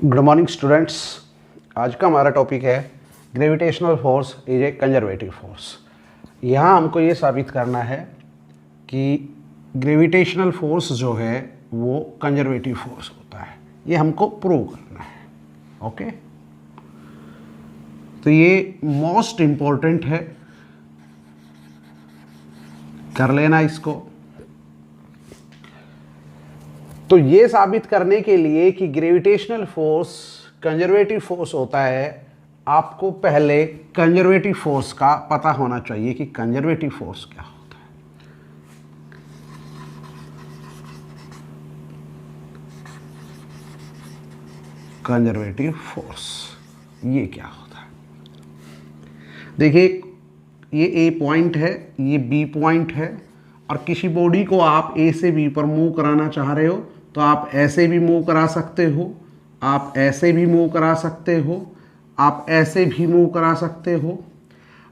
Good morning students. आज का हमारा टॉपिक है gravitational force is a conservative force. यहाँ हमको ये साबित करना है कि ग्रेविटेशनल फोर्स जो है वो कंजर्वेटिव फोर्स होता है। ये हमको प्रूव करना है। ओके, तो ये मोस्ट इम्पोर्टेंट है, कर लेना इसको। तो ये साबित करने के लिए कि ग्रेविटेशनल फोर्स कंजर्वेटिव फोर्स होता है, आपको पहले कंजर्वेटिव फोर्स का पता होना चाहिए कि कंजर्वेटिव फोर्स क्या होता है। कंजर्वेटिव फोर्स ये क्या होता है? देखिए, ये ए पॉइंट है, ये बी पॉइंट है, और किसी बॉडी को आप ए से बी पर मूव कराना चाह रहे हो तो आप ऐसे भी मूव करा सकते हो, आप ऐसे भी मूव करा सकते हो, आप ऐसे भी मूव करा सकते हो,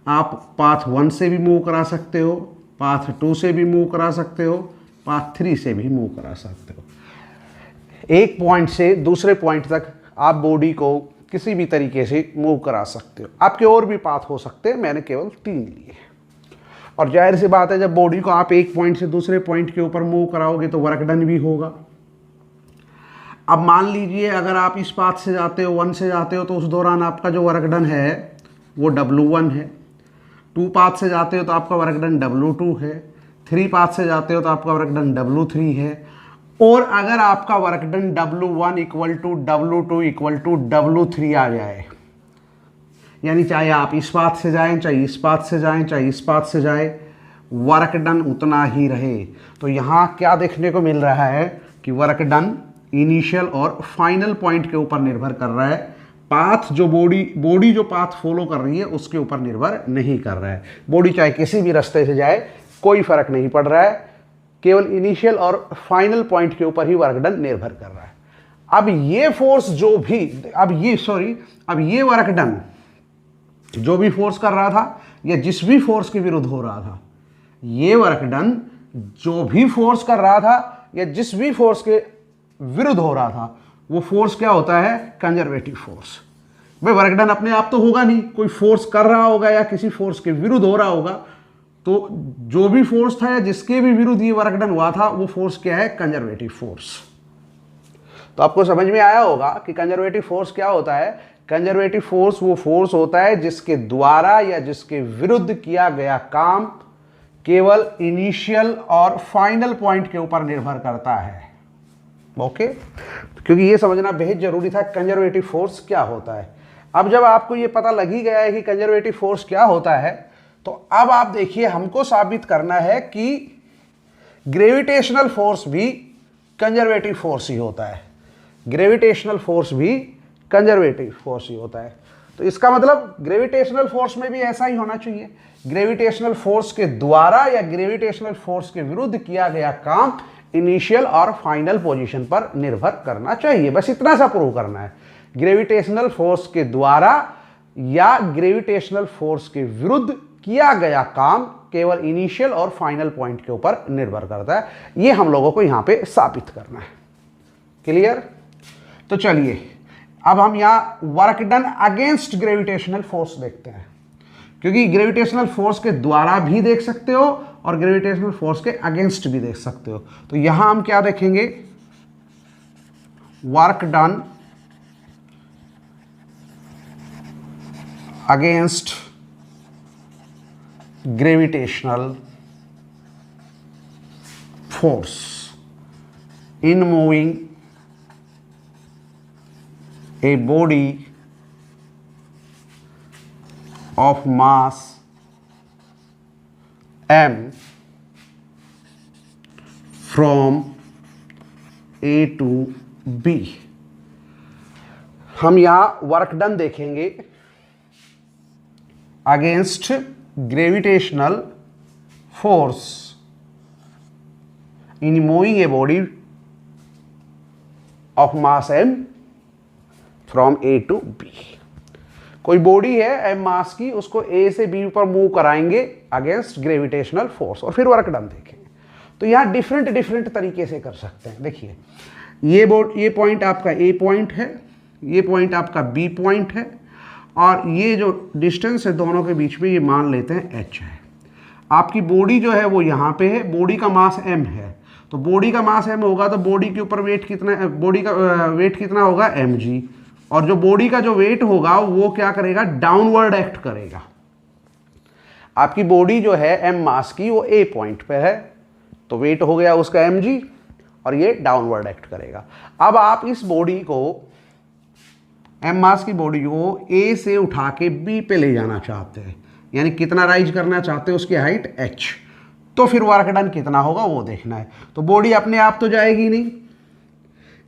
आप पाथ 1 से भी मूव करा सकते हो, पाथ 2 से भी मूव करा सकते हो, पाथ 3 से भी मूव करा सकते हो। एक पॉइंट से दूसरे पॉइंट तक आप बॉडी को किसी भी तरीके से मूव करा सकते हो। आपके और भी पाथ हो सकते हैं, मैंने केवल 3 लिए। और जाहिर सी बात है, जब बॉडी को आप एक पॉइंट से दूसरे पॉइंट के ऊपर मूव कराओगे तो वर्क डन भी होगा। अब मान लीजिए अगर आप इस पाथ से जाते हो, 1 से जाते हो, तो उस दौरान आपका जो वर्क डन है वो W1 है। 2 पाथ से जाते हो तो आपका वर्क डन W2 है। 3 पाथ से जाते हो तो आपका वर्क डन W3 है। और अगर आपका work done W1 equal to W2 equal to W3 आ जाए, यानी चाहे आप इस पाथ से जाएं, चाहे इस पाथ से जाएं, चाहे इस पाथ से जाएं, वर्क डन उतना ही रहे, तो यहाँ क्या देखने को मिल रहा है कि वर्क डन इनिशियल और फाइनल पॉइंट के ऊपर निर्भर कर रहा है। पाथ जो बॉडी जो पाथ फॉलो कर रही है उसके ऊपर निर्भर नहीं कर रहा है। बॉडी चाहे किसी भी रास्ते से जाए, कोई फर्क नहीं पड़ रहा है, केवल इनिशियल और फाइनल पॉइंट के ऊपर ही वर्क डन निर्भर कर रहा है। अब ये फोर्स जो भी अब ये वर्क डन जो भी फोर्स कर रहा था या जिस भी फोर्स के विरुद्ध हो रहा था, ये वर्क डन जो भी फोर्स कर रहा था या जिस भी फोर्स के विरुद्ध हो रहा था, वो फोर्स क्या होता है? Conservative force. भाई वर्क डन अपने आप तो होगा नहीं, कोई फोर्स कर रहा होगा या किसी फोर्स के विरुद्ध हो रहा होगा, तो जो भी फोर्स था या जिसके भी विरुद्ध ये वर्क डन हुआ था, वो फोर्स क्या है? Conservative force. तो आपको समझ में आया होगा कि कंजर्वेटिव फोर्स क्या होता है। कंजर्वेटिव फोर्स वो फोर्स होता है जिसके द्वारा या जिसके विरुद्ध किया गया काम केवल इनिशियल और फाइनल पॉइंट के ऊपर निर्भर करता है। ओके, क्योंकि ये समझना बेहद जरूरी था कंजर्वेटिव फोर्स क्या होता है। अब जब आपको ये पता लग ही गया है कि कंजर्वेटिव फोर्स क्या होता है, तो अब आप देखिए, हमको साबित करना है कि ग्रेविटेशनल फोर्स भी कंजर्वेटिव फोर्स ही होता है। ग्रेविटेशनल फोर्स भी कंजर्वेटिव फोर्स ही होता है। तो इसका मतलब ग्रेविटेशनल फोर्स में भी ऐसा ही होना चाहिए। ग्रेविटेशनल फोर्स के द्वारा या ग्रेविटेशनल फोर्स के विरुद्ध किया गया काम इनिशियल और फाइनल पोजीशन पर निर्भर करना चाहिए। बस इतना सा प्रूव करना है। ग्रेविटेशनल फोर्स के द्वारा या ग्रेविटेशनल फोर्स के विरुद्ध किया गया काम केवल इनिशियल और फाइनल पॉइंट के ऊपर निर्भर करता है। ये हम लोगों को यहां पे साबित करना है। क्लियर? तो चलिए अब हम यहां work done against gravitational force देखते हैं, क्योंकि ग्रेविटेशनल फोर्स के द्वारा भी देख सकते हो और ग्रेविटेशनल फोर्स के अगेंस्ट भी देख सकते हो। तो यहां हम क्या देखेंगे? Work done against gravitational force in moving a body of mass m from A to B। हम यहां वर्क डन देखेंगे against gravitational force in moving a body of mass m from A to B। कोई body है m mass की, उसको ए से B पर move कराएंगे अगेंस्ट ग्रेविटेशनल फोर्स और फिर वर्क डन देखेंगे। तो यहाँ डिफरेंट तरीके से कर सकते हैं। देखिए ये पॉइंट आपका ए पॉइंट है, ये पॉइंट आपका बी पॉइंट है, और ये जो डिस्टेंस है दोनों के बीच में ये मान लेते हैं एच है। आपकी बॉडी जो है वो यहाँ पे है, बॉडी का मास एम है, तो बॉडी का मास एम होगा तो बॉडी के ऊपर वेट कितना, बॉडी का वेट कितना होगा एम जी, और जो बॉडी का जो वेट होगा वो क्या करेगा, डाउनवर्ड एक्ट करेगा। आपकी बॉडी जो है एम मास की वो ए पॉइंट पे है, तो वेट हो गया उसका एम जी, और ये डाउनवर्ड एक्ट करेगा। अब आप इस बॉडी को, एम मास की बॉडी को ए से उठा के बी पे ले जाना चाहते हैं, यानी कितना राइज करना चाहते हैं उसकी हाइट एच, तो फिर वर्क डन कितना होगा वो देखना है। तो बॉडी अपने आप तो जाएगी नहीं,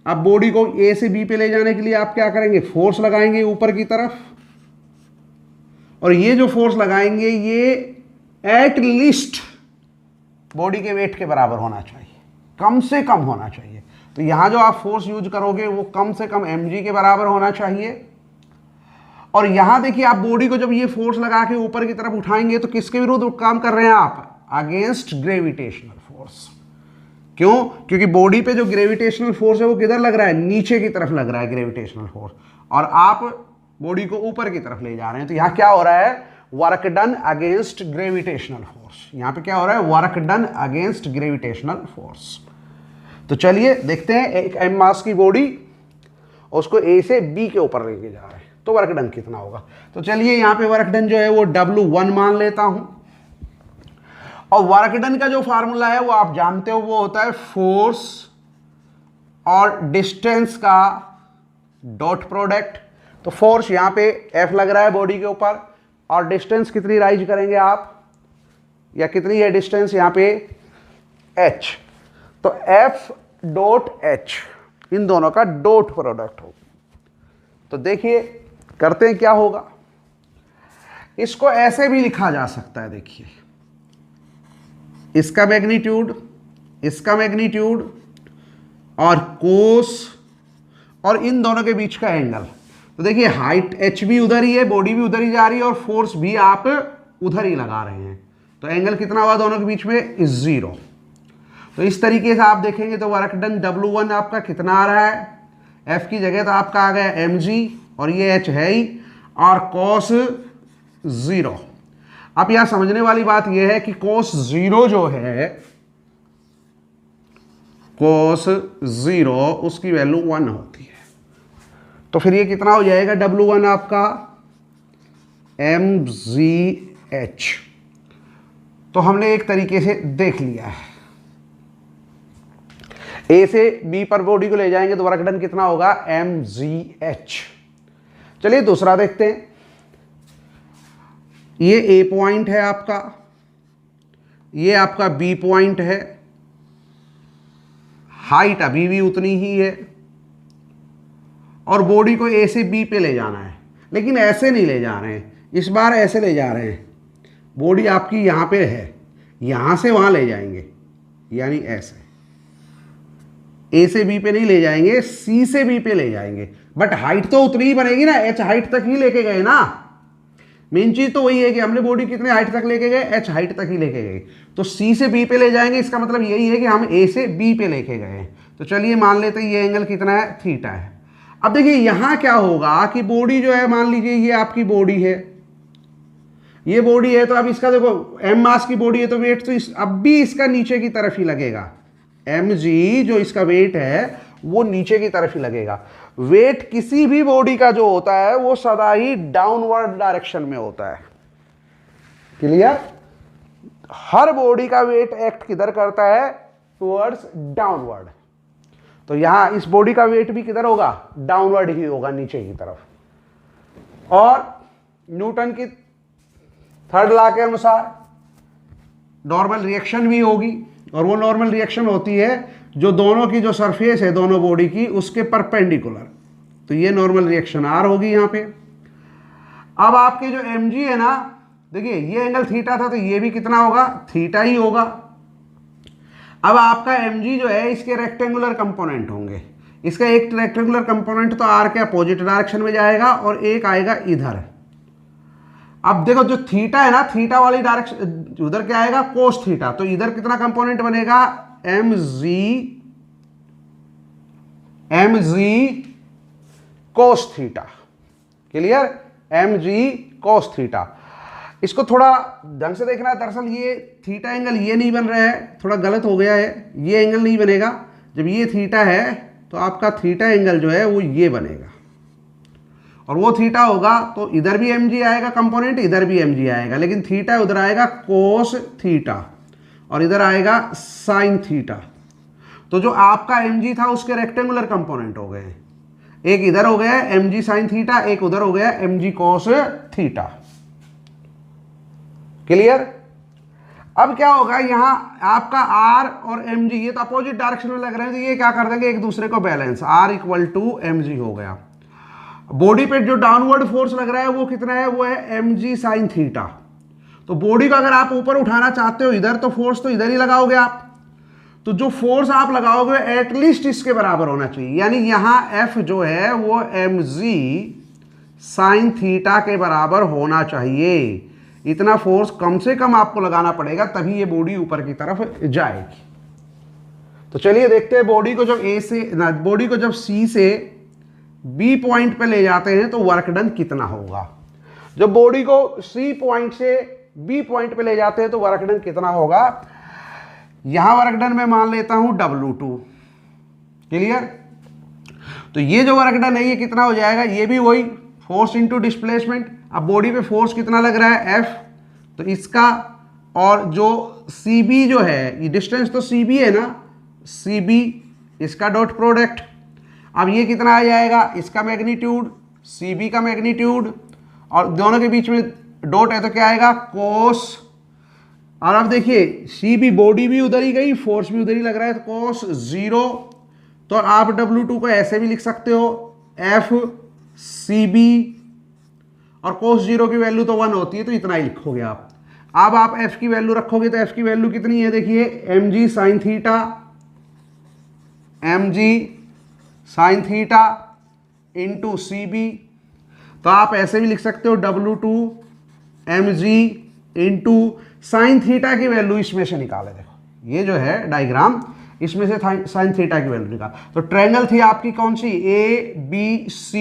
अब बॉडी को ए से बी पे ले जाने के लिए आप क्या करेंगे, फोर्स लगाएंगे ऊपर की तरफ, और ये जो फोर्स लगाएंगे ये एट लीस्ट बॉडी के वेट के बराबर होना चाहिए, कम से कम होना चाहिए। तो यहाँ जो आप फोर्स यूज करोगे वो कम से कम mg के बराबर होना चाहिए। और यहाँ देखिए आप बॉडी को जब ये फोर्स लगा के ऊपर की तरफ उठाएंगे तो किसके विरुद्ध काम कर रहे हैं आप, अगेंस्ट ग्रेविटेशनल फोर्स। क्यों, क्योंकि बॉडी पे जो ग्रेविटेशनल फोर्स है वो किधर लग रहा है, नीचे की तरफ लग रहा है ग्रेविटेशनल फोर्स, और आप बॉडी को ऊपर की तरफ ले जा रहे हैं। तो यहाँ क्या हो रहा है, work done against gravitational force. यहाँ पे क्या हो रहा है, work done against gravitational force. तो चलिए देखते हैं, एक एम मास की बॉडी उसको ए से बी के ऊपर लेके जा रहे हैं तो वर्क डन कितना होगा। तो चलिए यहाँ पे वर्क डन जो है वो W1 मान लेता हूं, और वर्क डन का जो फार्मूला है वो आप जानते हो, वो होता है फोर्स और डिस्टेंस का डॉट प्रोडक्ट। तो फोर्स यहाँ पे F लग रहा है बॉडी के ऊपर, और डिस्टेंस कितनी राइज करेंगे आप, या कितनी है डिस्टेंस यहाँ पे H, तो F डॉट H इन दोनों का डॉट प्रोडक्ट होगा। तो देखिए करते हैं क्या होगा, इसको ऐसे भी लिखा जा सकता है, देखिए इसका मैग्नीट्यूड, इसका मैग्नीट्यूड और कोस और इन दोनों के बीच का एंगल। तो देखिए हाइट h भी उधर ही है, बॉडी भी उधर ही जा रही है, और फोर्स भी आप उधर ही लगा रहे हैं, तो एंगल कितना हुआ दोनों के बीच में, 0। तो इस तरीके से आप देखेंगे तो वर्क डन W1 आपका कितना आ रहा है, F की जगह तो आपका आ गया mg, और ये h है ही, और cos 0। अब यहां समझने वाली बात यह है कि cos 0 जो है, cos 0 उसकी वैल्यू 1 होती है। तो फिर ये कितना हो जाएगा W1 आपका mgh। तो हमने एक तरीके से देख लिया है, ए से बी पर बॉडी को ले जाएंगे तो वर्क डन कितना होगा, mgh। चलिए दूसरा देखते हैं, ये ए पॉइंट है आपका, ये आपका बी पॉइंट है, हाइट अभी भी उतनी ही है, और बॉडी को ए से बी पे ले जाना है, लेकिन ऐसे नहीं ले जा रहे हैं, इस बार ऐसे ले जा रहे हैं। बॉडी आपकी यहाँ पे है, यहाँ से वहाँ ले जाएंगे, यानी ऐसे ए से बी पे नहीं ले जाएंगे, सी से बी पे ले जाएंगे, बट हाइट तो उतनी ही बनेगी ना, एच हाइट तक ही लेके गए ना। मेन चीज तो वही है कि हमने बॉडी कितने हाइट तक लेके गए, एच हाइट तक ही लेके गए, तो सी से बी पे ले जाएंगे, इसका मतलब यही है कि हम ए से बी पे लेके गए। तो चलिए मान लेते हैं ये एंगल कितना है, थीटा है। अब देखिए यहाँ क्या होगा कि बॉडी जो है, मान लीजिए ये आपकी बॉडी है, ये बॉडी है, तो अब इसका देखो एम मास की बॉडी है तो वेट तो अब भी इसका नीचे की तरफ ही लगेगा, mg जो इसका वेट है वो नीचे की तरफ ही लगेगा। वेट किसी भी बॉडी का जो होता है वो सदा ही डाउनवर्ड डायरेक्शन में होता है, क्लियर। हर बॉडी का वेट एक्ट किधर करता है, टुवर्ड्स डाउनवर्ड। तो यहां इस बॉडी का वेट भी किधर होगा, डाउनवर्ड ही होगा, नीचे की तरफ। और न्यूटन की थर्ड लॉ के अनुसार नॉर्मल रिएक्शन भी होगी, और वो नॉर्मल रिएक्शन होती है जो दोनों की जो सरफेस है दोनों बॉडी की उसके परपेंडिकुलर। तो ये नॉर्मल रिएक्शन आर होगी यहाँ पे। अब आपके जो mg है ना, देखिए ये एंगल थीटा था तो ये भी कितना होगा, थीटा ही होगा। अब आपका mg जो है इसके रेक्टेंगुलर कंपोनेंट होंगे, इसका एक रेक्टेंगुलर कंपोनेंट तो आर के अपोजिट डायरेक्शन में जाएगा और एक आएगा इधर। अब देखो जो थीटा है ना, थीटा वाली डायरेक्शन उधर क्या आएगा, कोस थीटा, तो इधर कितना कंपोनेंट बनेगा, mg cos theta. Clear? mg cos theta. इसको थोड़ा ढंग से देखना है। दरअसल ये थीटा एंगल ये नहीं बन रहा है, थोड़ा गलत हो गया है। ये एंगल नहीं बनेगा। जब ये थीटा है तो आपका थीटा एंगल जो है वो ये बनेगा, और वो थीटा होगा तो इधर भी mg आएगा कंपोनेंट, इधर भी mg आएगा, लेकिन थीटा उधर आएगा कोस थीटा और इधर आएगा साइन थीटा। तो जो आपका mg था उसके रेक्टेंगुलर कंपोनेंट हो गए, एक इधर हो गया mg साइन थीटा, एक उधर हो गया mg कोस थीटा। क्लियर? अब क्या होगा, यहां आपका r और mg ये तो अपोजिट डायरेक्शन में लग रहे हैं, तो ये क्या कर देंगे एक दूसरे को balance, r equal to mg हो गया। बॉडी पे जो डाउनवर्ड फोर्स लग रहा है वो कितना है, वो है mg साइन थीटा। तो बॉडी को अगर आप ऊपर उठाना चाहते हो इधर, तो फोर्स तो इधर ही लगाओगे आप। तो जो फोर्स आप लगाओगे एटलीस्ट इसके बराबर होना चाहिए, यानी यहां F जो है वो mg साइन थीटा के बराबर होना चाहिए। इतना फोर्स कम से कम आपको लगाना पड़ेगा, तभी ये बॉडी ऊपर की तरफ जाएगी। तो चलिए देखते हैं बॉडी को जब C से B पॉइंट पे ले जाते हैं तो वर्क डन कितना होगा। जब बॉडी को C पॉइंट से B पॉइंट पे ले जाते हैं तो वर्क डन कितना होगा। यहां वर्क डन मैं मान लेता हूं W2। क्लियर? तो ये जो वर्क डन है ये कितना हो जाएगा, ये भी वही फोर्स इनटू डिस्प्लेसमेंट। अब बॉडी पे फोर्स कितना लग रहा है F, तो इसका और जो CB जो है, ये डिस्टेंस तो CB है ना, CB इसका डॉट प्रोडक्ट। अब ये कितना आ जाएगा, इसका मैग्नीट्यूड, CB का मैग्नीट्यूड, और दोनों के बीच में डॉट है तो क्या आएगा कोस। और अब देखिए CB बॉडी भी उधर ही गई, फोर्स भी उधर ही लग रहा है, तो कोस 0। तो आप W2 को ऐसे भी लिख सकते हो F CB, और कोस 0 की वैल्यू तो 1 होती है, तो इतना ही लिखोगे आप। अब आप F की वैल्यू रखोगे तो F की वैल्यू कितनी है, देखिए mg sine theta, mg sine theta into CB। तो आप ऐसे भी लिख सकते हो W2 mg into sine theta की वैल्यू इसमें से निकाले। देखो ये जो है डायग्राम, इसमें से साइन थीटा की वैल्यू निकाल। तो ट्रायंगल थी आपकी कौन सी, ABC,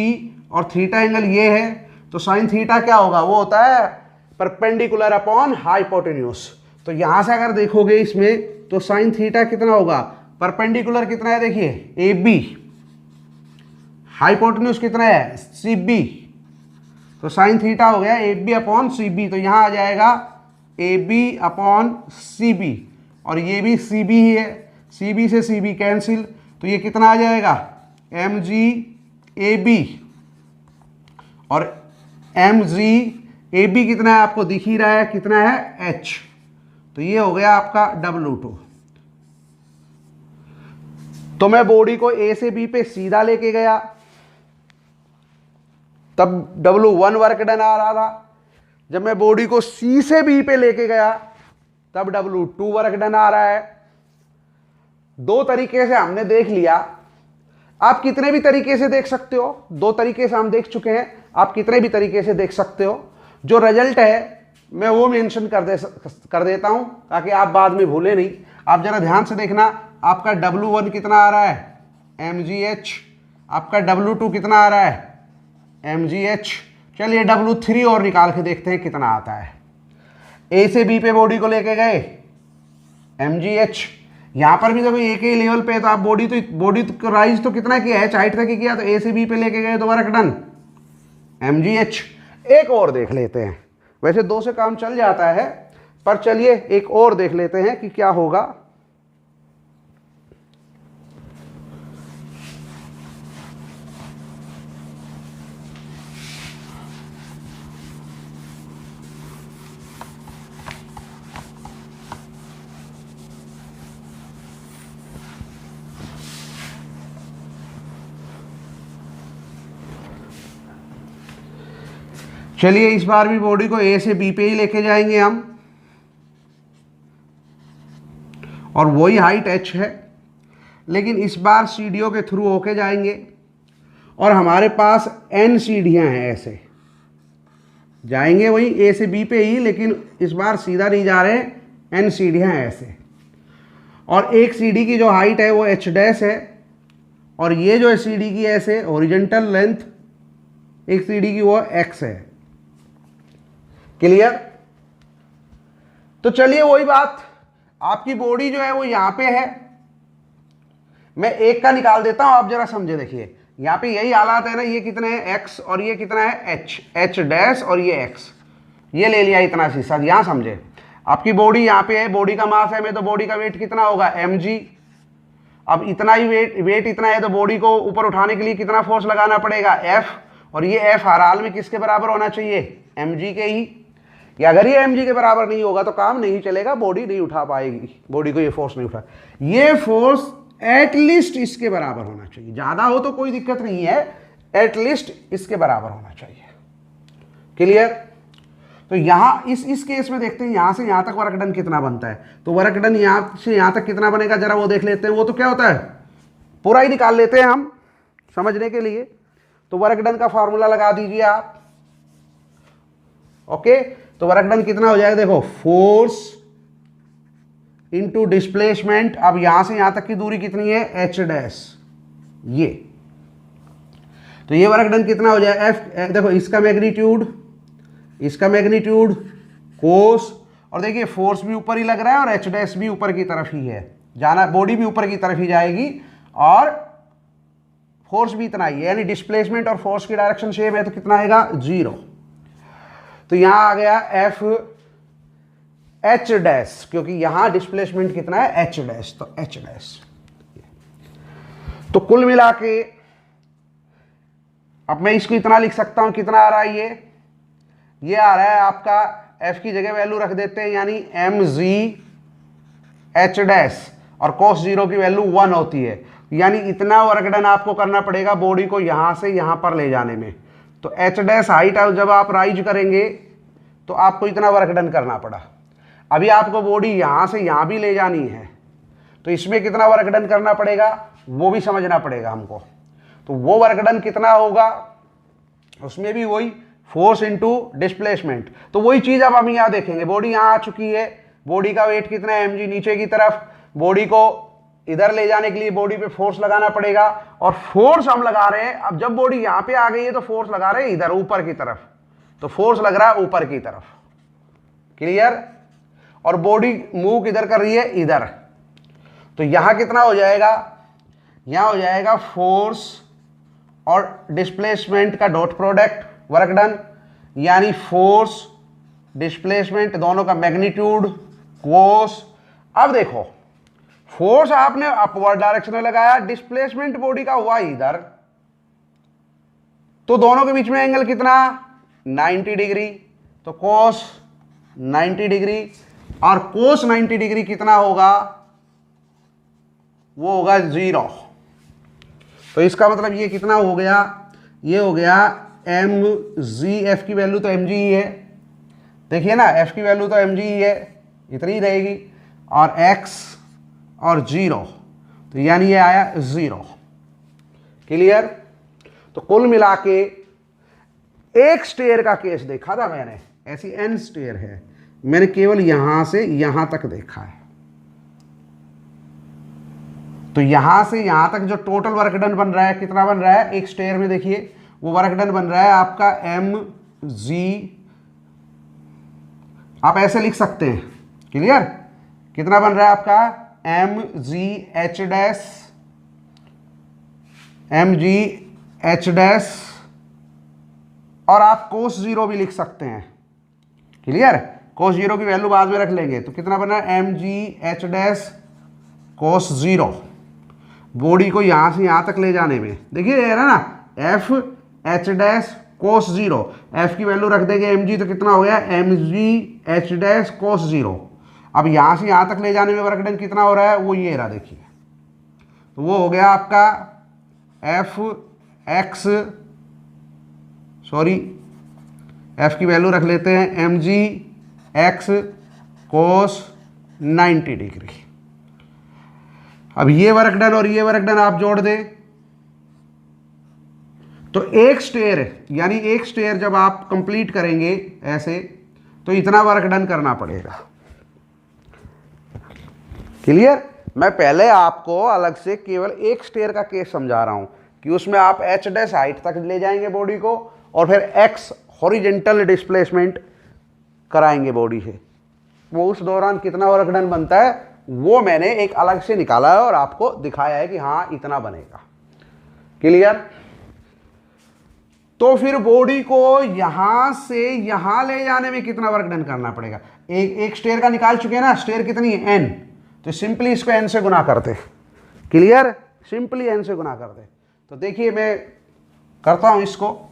और थीटा एंगल ये है, तो साइन थीटा क्या होगा, वो होता है परपेंडिकुलर अपॉन हाइपोटेन्यूज। तो यहां से अगर देखोगे इसमें तो साइन थीटा कितना होगा, परपेंडिकुलर कितना है देखिए AB, हाइपोटेन्यूज कितना है CB, तो साइन थीटा हो गया AB अपॉन CB। तो यहां आ जाएगा AB अपॉन CB, और ये भी CB ही है, CB से CB कैंसिल, तो ये कितना आ जाएगा mg AB, और mg AB कितना है आपको दिख ही रहा है, कितना है h। तो ये हो गया आपका W2। तो मैं बॉडी को A से B पे सीधा लेके गया, तब W1 वर्क डन आ रहा था। जब मैं बॉडी को C से B पे लेके गया तब W2 वर्क डन आ रहा है। दो तरीके से हमने देख लिया, आप कितने भी तरीके से देख सकते हो, दो तरीके से हम देख चुके हैं, आप कितने भी तरीके से देख सकते हो। जो रिजल्ट है मैं वो मेंशन कर देता हूं ताकि आप बाद में भूले नहीं। आप जरा ध्यान से देखना, आपका W1 कितना आ रहा है mgh, आपका W2 कितना आ रहा है mgh। चलिए W3 और निकाल के देखते हैं कितना आता है। A से B पे बॉडी को लेके गए mgh, यहां पर भी देखो एक ही लेवल पे, तो आप बॉडी तो राइज तो कितना किया है, हाइट तक ही किया, तो A से B पे लेके गए तो वर्क डन mgh। एक और देख लेते हैं, वैसे दो से काम चल जाता है, पर चलिए एक और देख लेते हैं कि क्या होगा। चलिए इस बार भी बॉडी को A से B पे ही लेके जाएंगे हम, और वही हाइट h है, लेकिन इस बार सीढ़ियों के थ्रू होके जाएंगे, और हमारे पास n सीढ़ियां हैं, ऐसे जाएंगे वही A से B पे ही, लेकिन इस बार सीधा नहीं जा रहे, n सीढ़ियां हैं ऐसे। और एक सीढ़ी की जो हाइट है वो h डैश है, और ये जो है सीढ़ी की ऐसे हॉरिजॉन्टल लेंथ एक सीढ़ी की वो एक्स है। क्लियर? तो चलिए वही बात, आपकी बॉडी जो है वो यहां पे है, मैं एक का निकाल देता हूं, आप जरा समझे। देखिए यहां पे यही हालात है ना, ये कितने हैं एक्स और ये कितना है एच, एच डैश और ये एक्स, ये ले लिया इतना शीशा। यहां समझे, आपकी बॉडी यहां पे है, बॉडी का मास है में, तो बॉडी का वेट कितना होगा mg। अब इतना ही वेट इतना है, तो बॉडी को ऊपर उठाने के लिए कितना फोर्स लगाना पड़ेगा f, और ये f हर हाल में किसके बराबर होना चाहिए, mg के ही। या अगर ये mg के बराबर नहीं होगा तो काम नहीं चलेगा, बॉडी नहीं उठा पाएगी, बॉडी को ये फोर्स नहीं उठा, ये फोर्स एटलीस्ट इसके बराबर होना चाहिए, ज्यादा हो तो कोई दिक्कत नहीं है, एटलीस्ट इसके बराबर होना चाहिए। क्लियर? तो यहां इस केस में देखते हैं यहां से यहां तक वर्क डन कितना बनता है। तो वर्क डन यहां से यहां तक कितना बनेगा जरा वो देख लेते हैं। वो तो क्या होता है, पूरा ही निकाल लेते हैं हम समझने के लिए। तो वर्क डन का फॉर्मूला लगा दीजिए आप। ओके, तो वर्क डन कितना हो जाएगा, देखो फोर्स इंटू डिस्प्लेसमेंट। अब यहां से यहां तक की दूरी कितनी है, एच डैश, ये। तो ये वर्क डन कितना हो जाए एफ, देखो इसका मैग्नीट्यूड, इसका मैग्नीट्यूड कोस, और देखिए फोर्स भी ऊपर ही लग रहा है और एच डैश भी ऊपर की तरफ ही है, जाना बॉडी भी ऊपर की तरफ ही जाएगी और फोर्स भी इतना ही है, यानी डिस्प्लेसमेंट और फोर्स की डायरेक्शन सेम है, तो कितना आएगा 0। तो यहां आ गया एफ एच डैश, क्योंकि यहां डिस्प्लेसमेंट कितना है एच डैश, तो एच डैश। तो कुल मिला के अब मैं इसको इतना लिख सकता हूं, कितना आ रहा है ये आ रहा है आपका, एफ की जगह वैल्यू रख देते हैं, यानी एम जी एच डैश, और cos 0 की वैल्यू 1 होती है, यानी इतना वर्क डन आपको करना पड़ेगा बॉडी को यहां से यहां पर ले जाने में। तो एच डैश हाइट जब आप राइज करेंगे तो आपको इतना वर्क डन करना पड़ा। अभी आपको बॉडी यहां से यहां भी ले जानी है, तो इसमें कितना वर्क डन करना पड़ेगा वो भी समझना पड़ेगा हमको। तो वो वर्क डन कितना होगा, उसमें भी वही फोर्स इनटू डिस्प्लेसमेंट। तो वही चीज अब हम यहां देखेंगे, बॉडी यहां आ चुकी है, बॉडी का वेट कितना है mg, नीचे की तरफ, बॉडी को इधर ले जाने के लिए बॉडी पे फोर्स लगाना पड़ेगा, और फोर्स हम लगा रहे हैं। अब जब बॉडी यहां पे आ गई है तो फोर्स लगा रहे हैं इधर ऊपर की तरफ, तो फोर्स लग रहा है ऊपर की तरफ। क्लियर? और बॉडी मूव किधर कर रही है, इधर। तो यहां कितना हो जाएगा, यहां हो जाएगा फोर्स और डिस्प्लेसमेंट का डॉट प्रोडक्ट वर्क डन, यानी फोर्स डिस्प्लेसमेंट दोनों का मैग्नीट्यूड कोस। अब देखो फोर्स आपने अपवर्ड डायरेक्शन में लगाया, डिस्प्लेसमेंट बॉडी का हुआ इधर, तो दोनों के बीच में एंगल कितना 90 डिग्री, तो कोस 90 डिग्री, और कोस 90 डिग्री कितना होगा, वो होगा 0। तो इसका मतलब ये कितना हो गया, ये हो गया एम जी, एफ की वैल्यू तो एम जी ही है, देखिए ना एफ की वैल्यू तो एम जी ही है, इतनी रहेगी, और एक्स और 0, तो यानी ये आया 0। क्लियर? तो कुल मिला के एक स्टेयर का केस देखा था मैंने, ऐसी एन स्टेयर है, मैंने केवल यहां से यहां तक देखा है। तो यहां से यहां तक जो टोटल वर्क डन बन रहा है, कितना बन रहा है एक स्टेयर में, देखिए वो वर्क डन बन रहा है आपका एम जी, आप ऐसे लिख सकते हैं। क्लियर? कितना बन रहा है आपका m g h dash, m g h dash, और आप कोस 0 भी लिख सकते हैं। क्लियर? कोस 0 की वैल्यू बाद में रख लेंगे, तो कितना बना m g h dash cos 0, body को यहां से यहां तक ले जाने में। देखिए है ना f h dash cos 0, f की वैल्यू रख देंगे एम जी, तो कितना हो गया m g h dash cos 0। अब यहां से यहां तक ले जाने में वर्क डन कितना हो रहा है, वो ये रहा देखिए, तो वो हो गया आपका एफ एक्स, सॉरी एफ की वैल्यू रख लेते हैं एम जी एक्स कोस 90 डिग्री। अब ये वर्क डन और ये वर्क डन आप जोड़ दें, तो एक स्टेयर, यानी एक स्टेयर जब आप कंप्लीट करेंगे ऐसे, तो इतना वर्क डन करना पड़ेगा। क्लियर? मैं पहले आपको अलग से केवल एक स्टेयर का केस समझा रहा हूं कि उसमें आप एच डैश हाइट तक ले जाएंगे बॉडी को, और फिर एक्स हॉरिजेंटल डिस्प्लेसमेंट कराएंगे बॉडी से, वो उस दौरान कितना वर्क डन बनता है वो मैंने एक अलग से निकाला है और आपको दिखाया है कि हाँ इतना बनेगा। क्लियर? तो फिर बॉडी को यहां से यहां ले जाने में कितना वर्क डन करना पड़ेगा? एक स्टेयर का निकाल चुके हैं ना, स्टेयर कितनी है n, तो सिंपली इसको n से गुना करते। क्लियर? सिंपली n से गुना करते। तो देखिए मैं करता हूं इसको,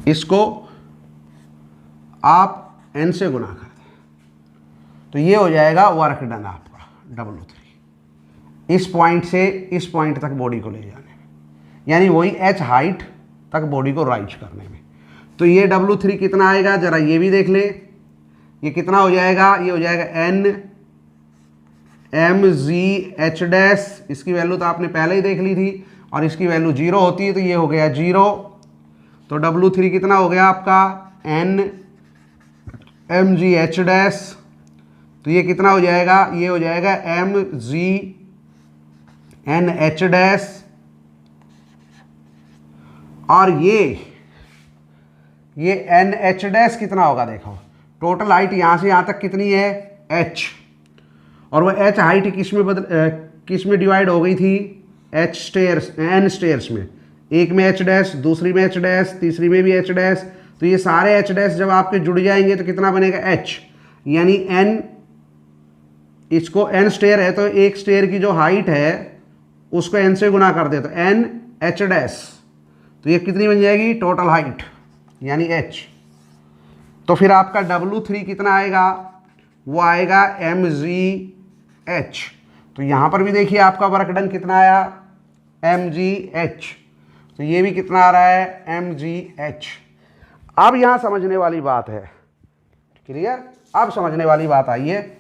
इसको आप n से गुना कर दें तो ये हो जाएगा वर्क डन आपका W3 इस पॉइंट से इस पॉइंट तक बॉडी को ले जाने में, यानी वही h हाइट तक बॉडी को राइज करने में। तो ये W3 कितना आएगा जरा ये भी देख ले, ये कितना हो जाएगा? ये हो जाएगा n mg h डैश, इसकी वैल्यू तो आपने पहले ही देख ली थी और इसकी वैल्यू 0 होती है तो ये हो गया 0। तो W3 कितना हो गया आपका? n mg h डैश, तो ये कितना हो जाएगा? ये हो जाएगा mg n h डैश, और ये n h डैश कितना होगा? देखो टोटल हाइट यहां से यहां तक कितनी है? h, और वो h हाइट किस में डिवाइड हो गई थी? h स्टेयर्स, n स्टेयर्स में, एक में h डैश, दूसरी में h डैश, तीसरी में भी h डैश। तो ये सारे h डैश जब आपके जुड़ जाएंगे तो कितना बनेगा? h, यानी n, इसको n स्टेयर है तो एक स्टेयर की जो हाइट है उसको n से गुना कर दे तो n h डैश, तो ये कितनी बन जाएगी? टोटल हाइट यानी h। तो फिर आपका W3 कितना आएगा? वो आएगा mgh। तो यहां पर भी देखिए आपका वर्क डन कितना आया? mgh। तो ये भी कितना आ रहा है? mgh। अब यहां समझने वाली बात है, क्लियर? अब समझने वाली बात आई है,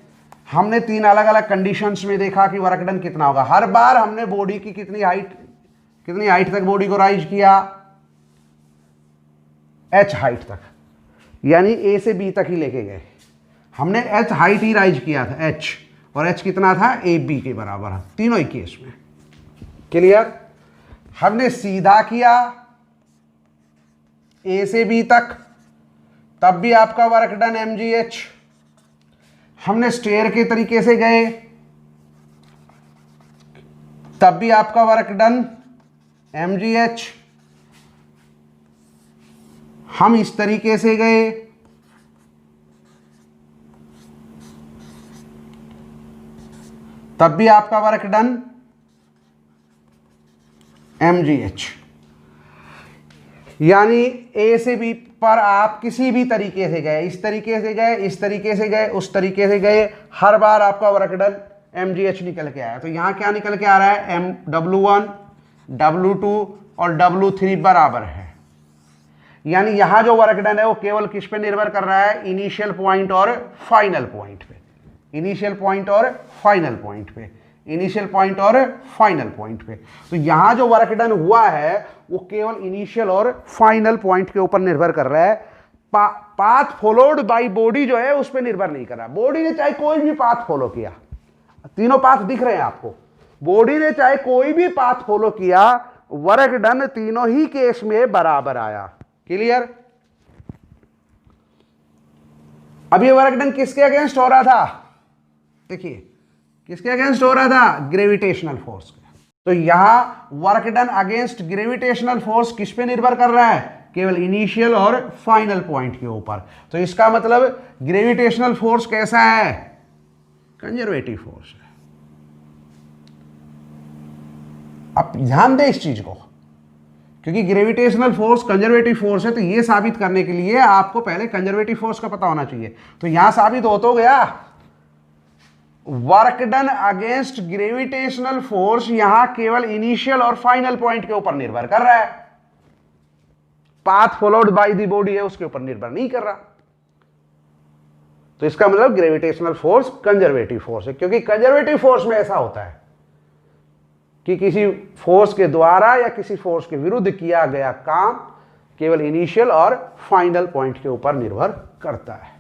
हमने 3 अलग अलग कंडीशंस में देखा कि वर्क डन कितना होगा। हर बार हमने बॉडी की कितनी हाइट तक बॉडी को राइज किया? h हाइट तक, यानी a से b तक ही लेके गए। हमने h हाइट ही राइज किया था h, और h कितना था? ab के बराबर, तीनों ही केस में। क्लियर? हमने सीधा किया a से b तक, तब भी आपका वर्क डन mgh। हमने स्टेयर के तरीके से गए तब भी आपका वर्क डन mgh। हम इस तरीके से गए तब भी आपका वर्क डन mgh। यानी a से b पर आप किसी भी तरीके से गए, इस तरीके से गए, इस तरीके से गए, उस तरीके से गए, हर बार आपका वर्क डन mgh निकल के आया। तो यहां क्या निकल के आ रहा है? W1, W2 और W3 बराबर है। यानी यहां जो वर्क डन है वो केवल किस पे निर्भर कर रहा है? इनिशियल पॉइंट और फाइनल पॉइंट पे, इनिशियल पॉइंट और फाइनल पॉइंट पे, इनिशियल पॉइंट और फाइनल पॉइंट पे। तो यहां जो वर्क डन हुआ है वो केवल इनिशियल और फाइनल पॉइंट के ऊपर निर्भर कर रहा है। पाथ फॉलोड बाय बॉडी जो है उस पर निर्भर नहीं कर रहा। बॉडी ने चाहे कोई भी पाथ फॉलो किया, तीनों पाथ दिख रहे हैं आपको, बॉडी ने चाहे कोई भी पाथ फॉलो किया, वर्क डन तीनों ही केस में बराबर आया। क्लियर? अब ये वर्क डन किसके अगेंस्ट हो रहा था? देखिए किसके अगेंस्ट हो रहा था? ग्रेविटेशनल फोर्स के। तो यहां work done against gravitational force किस पे निर्भर कर रहा है? केवल इनिशियल और फाइनल पॉइंट के ऊपर। तो इसका मतलब ग्रेविटेशनल फोर्स कैसा है? कंजर्वेटिव फोर्स है। अब ध्यान दें इस चीज को, क्योंकि ग्रेविटेशनल फोर्स कंजर्वेटिव फोर्स है, तो यह साबित करने के लिए आपको पहले कंजर्वेटिव फोर्स का पता होना चाहिए। तो यहां साबित हो तो गया work done against gravitational force यहां केवल इनिशियल और फाइनल पॉइंट के ऊपर निर्भर कर रहा है, path followed by the body है उसके ऊपर निर्भर नहीं कर रहा। तो इसका मतलब ग्रेविटेशनल फोर्स कंजर्वेटिव फोर्स है, क्योंकि कंजर्वेटिव फोर्स में ऐसा होता है कि किसी फोर्स के द्वारा या किसी फोर्स के विरुद्ध किया गया काम केवल इनिशियल और फाइनल पॉइंट के ऊपर निर्भर करता है।